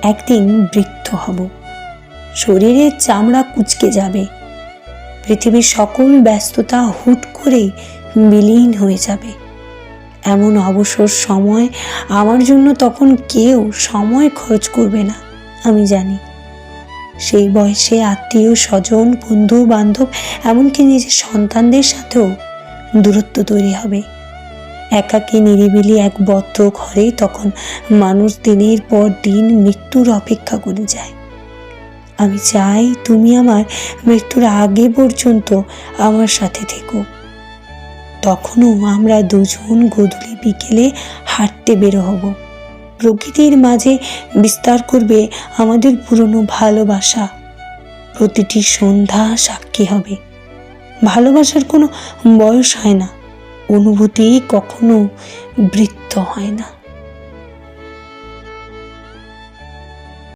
একদিন বৃদ্ধ হব, শরীরের চামড়া কুঁচকে যাবে, পৃথিবীর সকল ব্যস্ততা হুট করে বিলীন হয়ে যাবে। এমন অবসর সময় আমার জন্য তখন কেউ সময় খরচ করবে না, আমি জানি। সেই বয়সে আত্মীয় স্বজন, বন্ধু বান্ধব, এমনকি নিজের সন্তানদের সাথেও দূরত্ব তৈরি হবে। একাকী নিরিবিলি এক বদ্ধ ঘরে তখন মানুষ দিনের পর দিন মৃত্যুর অপেক্ষা করে যায়। আমি চাই তুমি আমার মৃত্যুর আগে পর্যন্ত আমার সাথে থেকো। তখনও আমরা দুজন গোধূলি বিকেলে হাঁটতে বেরো হব, প্রকৃতির মাঝে বিস্তার করবে আমাদের পুরনো ভালোবাসা। প্রতিটি সন্ধ্যা সাক্ষী হবে, ভালোবাসার কোনো বয়স হয় না, অনুভূতি কখনো বৃদ্ধ হয় না।